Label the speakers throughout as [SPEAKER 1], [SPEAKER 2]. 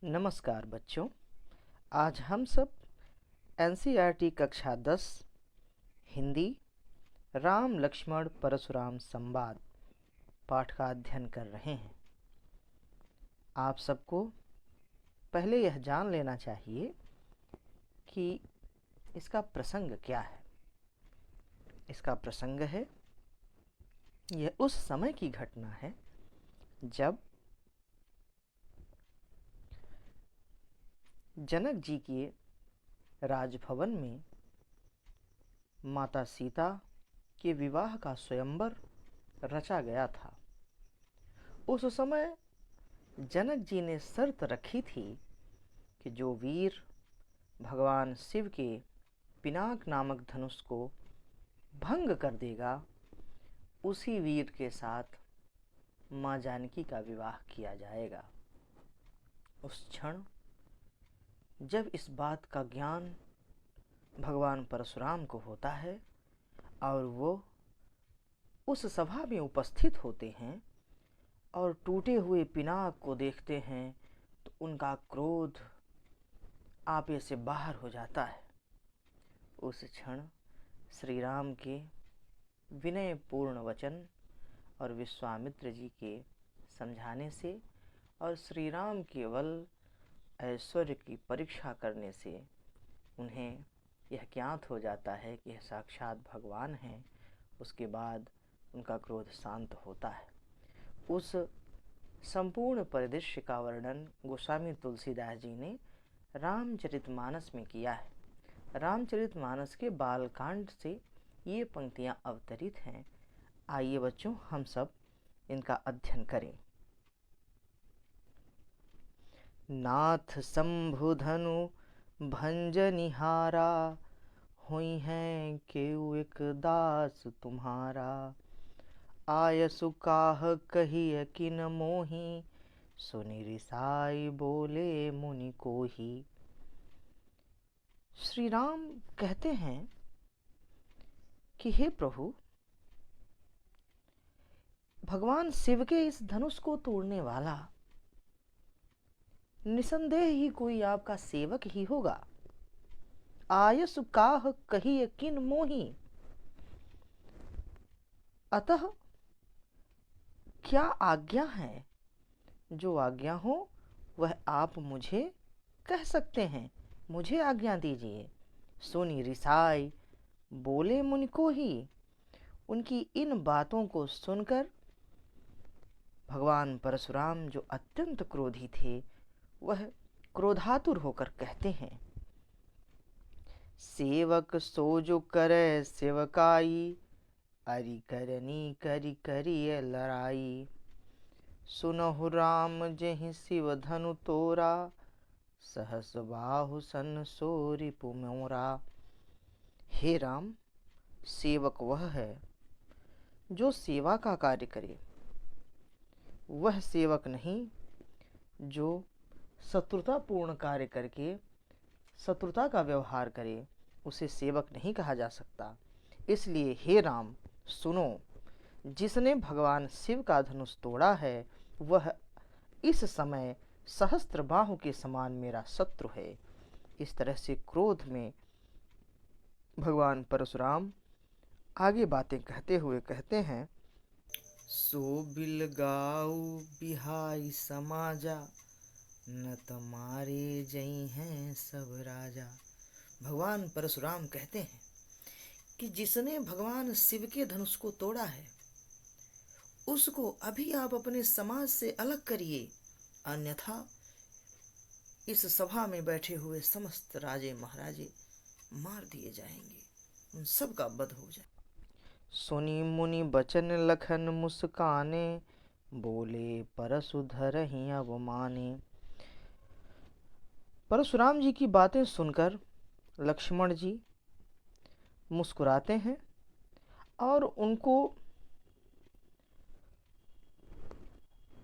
[SPEAKER 1] नमस्कार बच्चों। आज हम सब एनसीईआरटी कक्षा 10 हिंदी राम लक्ष्मण परशुराम संवाद पाठ का अध्ययन कर रहे हैं। आप सबको पहले यह जान लेना चाहिए कि इसका प्रसंग क्या है। इसका प्रसंग है, यह उस समय की घटना है जब जनक जी के राजभवन में माता सीता के विवाह का स्वयंवर रचा गया था। उस समय जनक जी ने शर्त रखी थी कि जो वीर भगवान शिव के पिनाक नामक धनुष को भंग कर देगा, उसी वीर के साथ माँ जानकी का विवाह किया जाएगा। उस क्षण जब इस बात का ज्ञान भगवान परशुराम को होता है और वो उस सभा में उपस्थित होते हैं और टूटे हुए पिनाक को देखते हैं, तो उनका क्रोध आपे से बाहर हो जाता है। उस क्षण श्री राम के विनयपूर्ण वचन और विश्वामित्र जी के समझाने से और श्री राम केवल ऐश्वर्य की परीक्षा करने से उन्हें यह ज्ञात हो जाता है कि यह साक्षात भगवान हैं। उसके बाद उनका क्रोध शांत होता है। उस संपूर्ण परिदृश्य का वर्णन गोस्वामी तुलसीदास जी ने रामचरितमानस में किया है। रामचरितमानस के बालकांड से ये पंक्तियाँ अवतरित हैं। आइए बच्चों, हम सब इनका अध्ययन करें। नाथ शंभु धनु भंजनिहारा, हुई हैं केउ एक दास तुम्हारा। आयसु काह कहिय किन मोहि, सुनि रिसाई बोले मुनि कोहि। श्री राम कहते हैं कि हे प्रभु, भगवान शिव के इस धनुष को तोड़ने वाला निसंदेह ही कोई आपका सेवक ही होगा। आयसु काह कहिय किन मोहि, अतः क्या आज्ञा है, जो आज्ञा हो वह आप मुझे कह सकते हैं, मुझे आज्ञा दीजिए। सुनी रिसाई बोले मुनि को ही। उनकी इन बातों को सुनकर भगवान परशुराम, जो अत्यंत क्रोधी थे, वह क्रोधातुर होकर कहते हैं, सेवक सो जो करे सेवकाई, अरि करनी करि करिय लड़ाई। सुनहु राम जेहि शिव धनु तोरा, सहस बाहु सन सो रिपु मोरा। हे राम, सेवक वह है जो सेवा का कार्य करे, वह सेवक नहीं जो शत्रुतापूर्ण कार्य करके शत्रुता का व्यवहार करे, उसे सेवक नहीं कहा जा सकता। इसलिए हे राम सुनो, जिसने भगवान शिव का धनुष तोड़ा है वह इस समय सहस्त्र बाहु के समान मेरा शत्रु है। इस तरह से क्रोध में भगवान परशुराम आगे बातें कहते हुए कहते हैं, सो बिलगाऊ बिहाई समाजा, न तमारे जई हैं सब राजा। भगवान परशुराम कहते हैं कि जिसने भगवान शिव के धनुष को तोड़ा है, उसको अभी आप अपने समाज से अलग करिए, अन्यथा इस सभा में बैठे हुए समस्त राजे महाराजे मार दिए जाएंगे, उन सब का वध हो जाए। सुनी मुनि बचन लखन मुस्काने, बोले परशु धरहि अवमाने। परशुराम जी की बातें सुनकर लक्ष्मण जी मुस्कुराते हैं और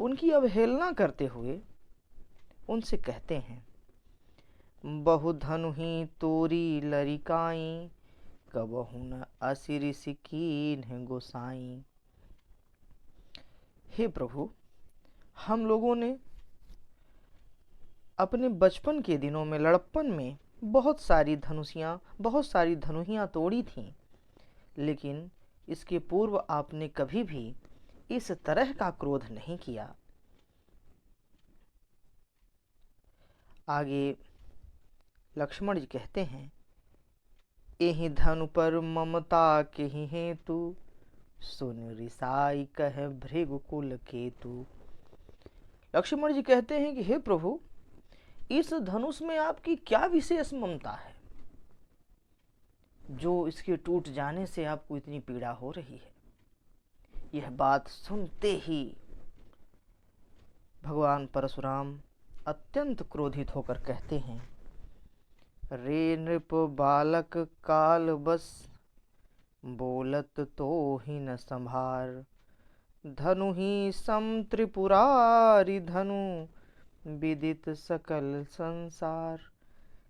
[SPEAKER 1] उनकी अवहेलना करते हुए उनसे कहते हैं, बहु धनु ही तोरी लरिकाई, कबहु न असिरि सिकीन्ह गोसाई। हे प्रभु, हम लोगों ने अपने बचपन के दिनों में लड़प्पन में बहुत सारी धनुहियाँ तोड़ी थीं, लेकिन इसके पूर्व आपने कभी भी इस तरह का क्रोध नहीं किया। आगे लक्ष्मण जी कहते हैं, एहि धनु पर ममता केहि हेतु, सुन रिसाई कह भृगुकुल केतु। लक्ष्मण जी कहते हैं कि हे प्रभु, इस धनुष में आपकी क्या विशेष ममता है जो इसके टूट जाने से आपको इतनी पीड़ा हो रही है। यह बात सुनते ही भगवान परशुराम अत्यंत क्रोधित होकर कहते हैं, रे नृप बालक काल बस, बोलत तो ही न संभार, धनु ही सम त्रिपुरारी धनु, विदित सकल संसार।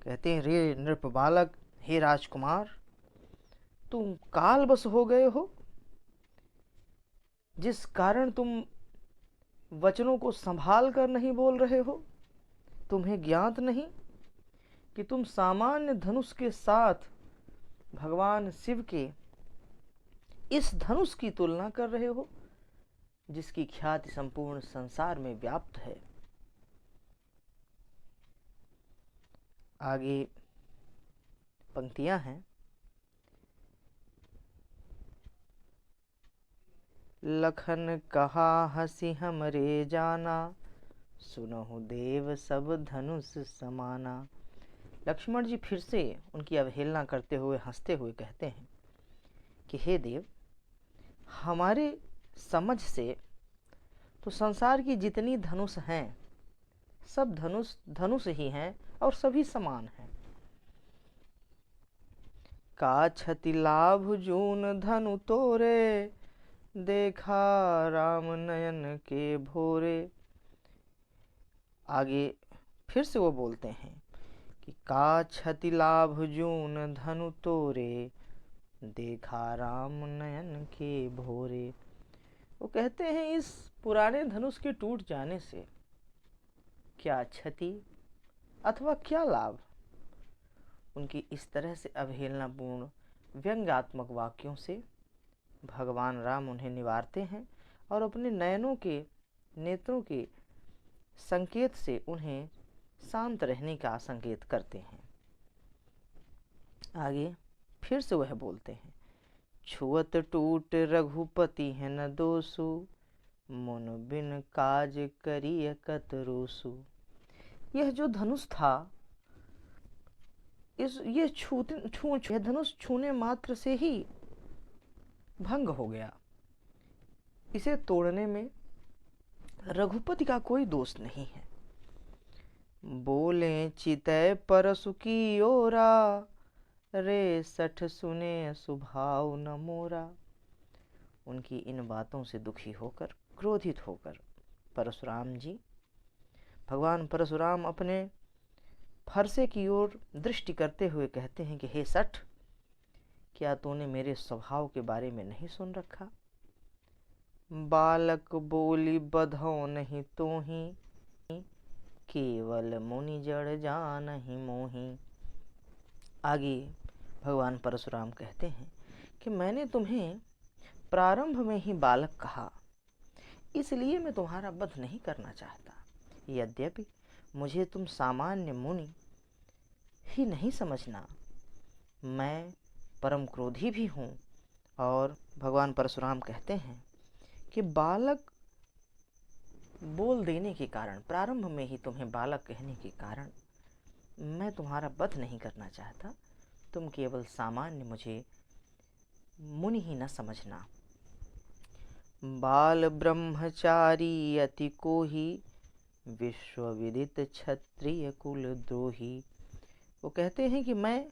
[SPEAKER 1] कहते हैं, रे नृप बालक, हे राजकुमार, तुम काल बस हो गए हो, जिस कारण तुम वचनों को संभाल कर नहीं बोल रहे हो। तुम्हें ज्ञात नहीं कि तुम सामान्य धनुष के साथ भगवान शिव के इस धनुष की तुलना कर रहे हो, जिसकी ख्याति संपूर्ण संसार में व्याप्त है। आगे पंक्तियां हैं, लखन कहा हसी हमरे जाना, सुनहु देव सब धनुष समाना। लक्ष्मण जी फिर से उनकी अवहेलना करते हुए हंसते हुए कहते हैं कि हे देव, हमारे समझ से तो संसार की जितनी धनुष हैं सब धनुष ही हैं और सभी समान हैं। का छति लाभ जून धनु तोरे, देखा राम नयन के भोरे। आगे फिर से वो बोलते हैं कि का छति लाभ जून धनु तोरे, देखा राम नयन के भोरे। वो कहते हैं, इस पुराने धनुष के टूट जाने से क्या क्षति अथवा क्या लाभ। उनकी इस तरह से अवहेलनापूर्ण व्यंग्यात्मक वाक्यों से भगवान राम उन्हें निवारते हैं और अपने नेत्रों के संकेत से उन्हें शांत रहने का संकेत करते हैं। आगे फिर से वह बोलते हैं, छुअत टूट रघुपति है न दोषु, मुन बिन काज करिय कत रोसु। यह जो धनुष था, यह धनुष छूने मात्र से ही भंग हो गया। इसे तोड़ने में रघुपति का कोई दोष नहीं है। बोले चितय परसु की ओरा, रे सठ सुने सुभाव न मोरा। उनकी इन बातों से दुखी होकर, क्रोधित होकर परशुराम जी, भगवान परशुराम अपने फरसे की ओर दृष्टि करते हुए कहते हैं कि हे सठ, क्या तूने मेरे स्वभाव के बारे में नहीं सुन रखा। बालक बोली बधौ नहीं तोही, केवल मुनि जड़ जानहि मोही। आगे भगवान परशुराम कहते हैं कि मैंने तुम्हें प्रारंभ में ही बालक कहा, इसलिए मैं तुम्हारा वध नहीं करना चाहता। यद्यपि मुझे तुम सामान्य मुनि ही नहीं समझना, मैं परम क्रोधी भी हूँ। और भगवान परशुराम कहते हैं कि बालक बोल देने के कारण, प्रारंभ में ही तुम्हें बालक कहने के कारण मैं तुम्हारा वध नहीं करना चाहता। तुम केवल सामान्य मुझे मुनि ही न समझना। बाल ब्रह्मचारी अति कोही, विश्व विदित क्षत्रिय कुल द्रोही। वो कहते हैं कि मैं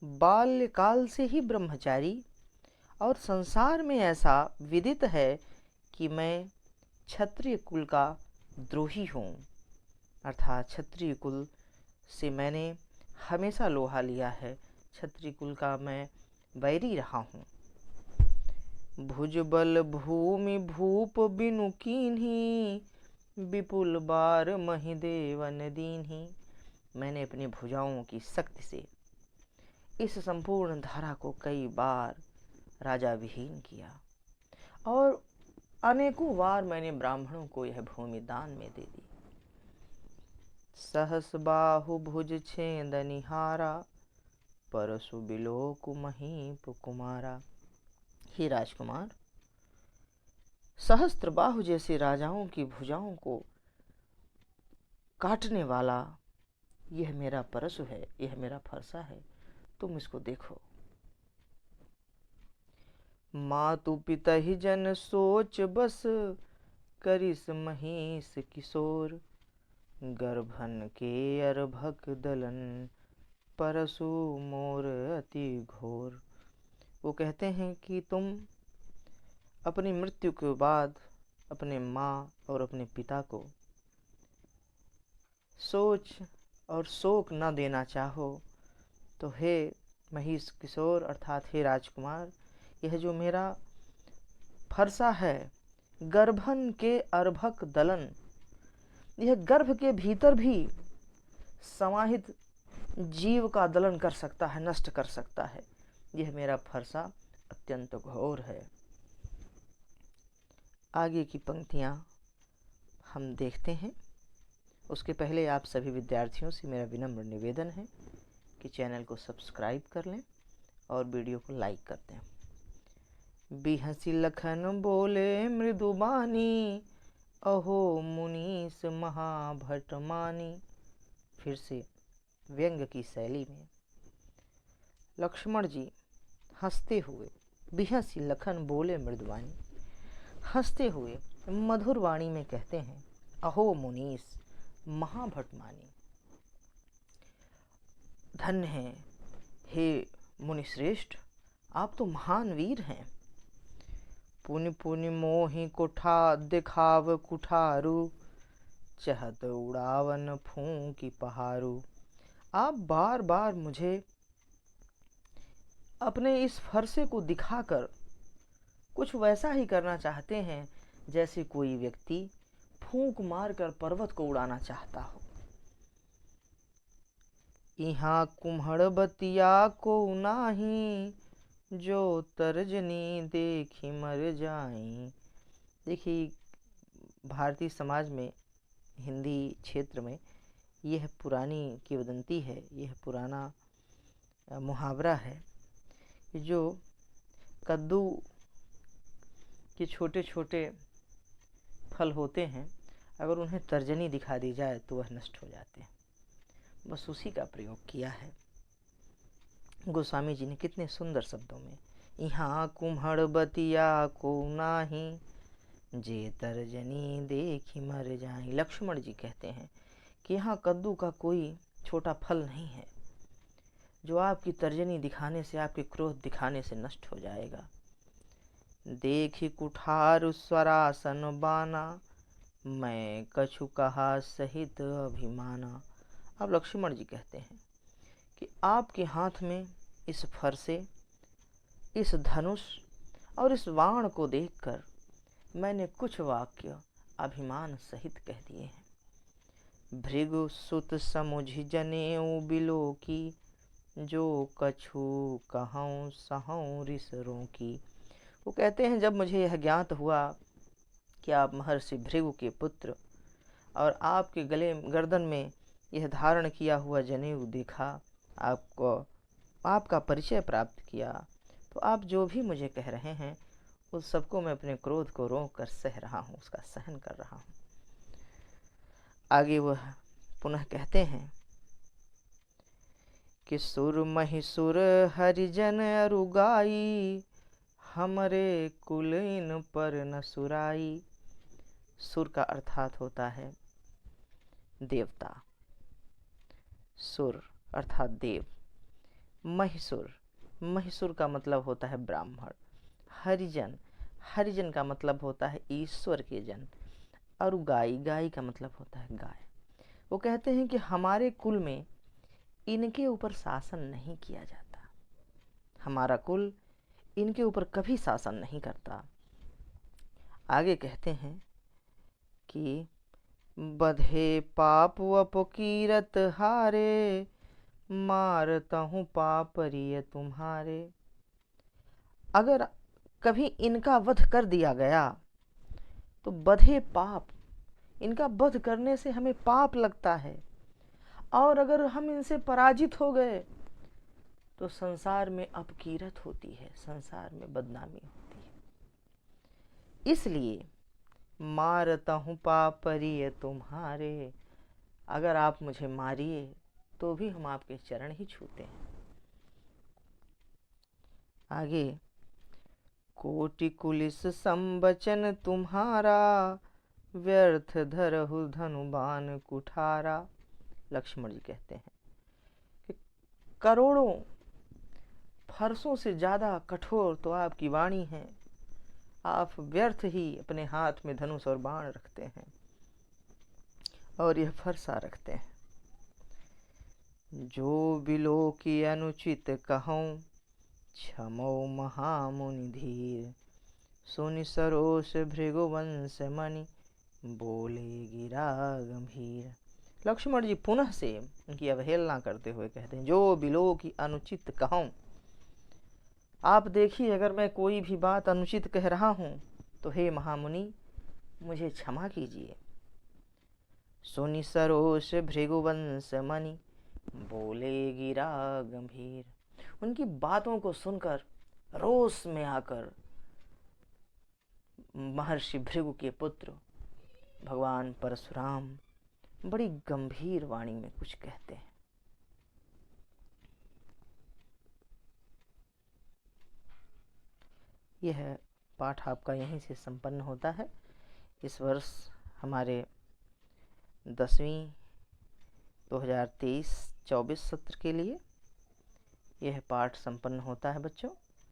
[SPEAKER 1] बाल्यकाल से ही ब्रह्मचारी, और संसार में ऐसा विदित है कि मैं क्षत्रिय कुल का द्रोही हूँ। अर्थात क्षत्रिय कुल से मैंने हमेशा लोहा लिया है, क्षत्रिय कुल का मैं वैरी रहा हूँ। भुजबल भूमि भूप बिनु कीन्ही, विपुल बार महिदेवन दीन्ही। मैंने अपनी भुजाओं की शक्ति से इस संपूर्ण धारा को कई बार राजा विहीन किया और अनेकों बार मैंने ब्राह्मणों को यह भूमि दान में दे दी। सहस बाहु भुज छेद निहारा, परसु बिलोकु महीप कुमारा। हे राजकुमार, सहस्त्र बाहु जैसे राजाओं की भुजाओं को काटने वाला यह मेरा परशु है, यह मेरा फरसा है। तुम इसको देखो। मातु पितहि जन सोच बस, करिस महीस किशोर। गर्भन के अर्भक दलन, परशु मोर अति घोर। वो कहते हैं कि तुम अपनी मृत्यु के बाद अपने माँ और अपने पिता को सोच और शोक न देना चाहो, तो हे महिष किशोर अर्थात हे राजकुमार, यह जो मेरा फरसा है, गर्भन के अर्भक दलन, यह गर्भ के भीतर भी समाहित जीव का दलन कर सकता है, नष्ट कर सकता है। यह मेरा फरसा अत्यंत घोर है। आगे की पंक्तियाँ हम देखते हैं। उसके पहले आप सभी विद्यार्थियों से मेरा विनम्र निवेदन है कि चैनल को सब्सक्राइब कर लें और वीडियो को लाइक कर दें। बिहसी लखन बोले मृदुबानी, अहो मुनीस महाभट मानी। फिर से व्यंग की शैली में लक्ष्मण जी हंसते हुए, बिहसी लखन बोले मृदुबानी, हंसते हुए मधुर वाणी में कहते हैं, अहो मुनीस महाभट मानी। धन्य है हे मुनिश्रेष्ठ, आप तो महान वीर हैं। पुनि पुनि मोहि कुठा दिखाव कुठारू, चहत उड़ावन फूंकी पहारू। आप बार बार मुझे अपने इस फरसे को दिखाकर कुछ वैसा ही करना चाहते हैं जैसे कोई व्यक्ति फूंक मारकर पर्वत को उड़ाना चाहता हो। यहाँ कुम्हड़ बतिया को नाही, जो तर्जनी देखी मर जाई। देखिए, भारतीय समाज में, हिंदी क्षेत्र में यह पुरानी किंवदंती है, यह पुराना मुहावरा है कि जो कद्दू के छोटे छोटे फल होते हैं, अगर उन्हें तर्जनी दिखा दी जाए तो वह नष्ट हो जाते हैं। बस उसी का प्रयोग किया है गोस्वामी जी ने कितने सुंदर शब्दों में। यहाँ कुम्हड़ बतिया को नाही, जे तर्जनी देखी मर जाए। लक्ष्मण जी कहते हैं कि यहाँ कद्दू का कोई छोटा फल नहीं है जो आपकी तर्जनी दिखाने से, आपके क्रोध दिखाने से नष्ट हो जाएगा। देखी कुठार स्वरासन बाना, मैं कछु कहा सहित अभिमाना। अब लक्ष्मण जी कहते हैं कि आपके हाथ में इस फरसे, इस धनुष और इस बाण को देखकर मैंने कुछ वाक्य अभिमान सहित कह दिए हैं। भृगु सुत समुझि जनेऊ बिलो की, जो कछु कहूँ सहूँ ऋषरों की। वो कहते हैं जब मुझे यह ज्ञात हुआ कि आप महर्षि भृगु के पुत्र और आपके गले गर्दन में यह धारण किया हुआ जनेऊ देखा, आपको आपका परिचय प्राप्त किया, तो आप जो भी मुझे कह रहे हैं उस सबको मैं अपने क्रोध को रोक कर सह रहा हूँ, उसका सहन कर रहा हूँ। आगे वह पुनः कहते हैं कि सुर महिसुर हरिजन अरुगाई, हमरे कुल इन पर न सुराई। सुर का अर्थात होता है देवता, सुर अर्थात देव। महिसुर, महिसुर का मतलब होता है ब्राह्मण। हरिजन, हरिजन का मतलब होता है ईश्वर के जन। और गाय, गाय का मतलब होता है गाय। वो कहते हैं कि हमारे कुल में इनके ऊपर शासन नहीं किया जाता, हमारा कुल इनके ऊपर कभी शासन नहीं करता। आगे कहते हैं कि बधे पाप अपकीरत हारे, मारतहूँ पापरिय तुम्हारे। अगर कभी इनका वध कर दिया गया तो बधे पाप, इनका वध करने से हमें पाप लगता है, और अगर हम इनसे पराजित हो गए तो संसार में अपकीरत होती है, संसार में बदनामी होती है। इसलिए मारता हूँ पापरिय तुम्हारे, अगर आप मुझे मारिए तो भी हम आपके चरण ही छूते हैं। आगे, कोटि कुलिस संबचन तुम्हारा, व्यर्थ धरहु धनुबान कुठारा। लक्ष्मण जी कहते हैं कि करोड़ों फरसों से ज्यादा कठोर तो आपकी वाणी है, आप व्यर्थ ही अपने हाथ में धनुष और बाण रखते हैं और यह फरसा रखते हैं। जो बिलो की अनुचित कहूँ, क्षमो महामुनि धीर, सुनि सरोष भृगुवंश मणि, बोले गिरा गंभीर। लक्ष्मण जी पुनः से उनकी अवहेलना करते हुए कहते हैं, जो बिलो की अनुचित कहूँ, आप देखिए अगर मैं कोई भी बात अनुचित कह रहा हूँ तो हे महामुनि मुझे क्षमा कीजिए। सुनि सरोष भृगुवंश मणि, बोले गिरा गंभीर। उनकी बातों को सुनकर रोष में आकर महर्षि भृगु के पुत्र भगवान परशुराम बड़ी गंभीर वाणी में कुछ कहते हैं। यह पाठ आपका यहीं से संपन्न होता है। इस वर्ष हमारे 10वीं 2023-24 सत्र के लिए यह पाठ संपन्न होता है बच्चों।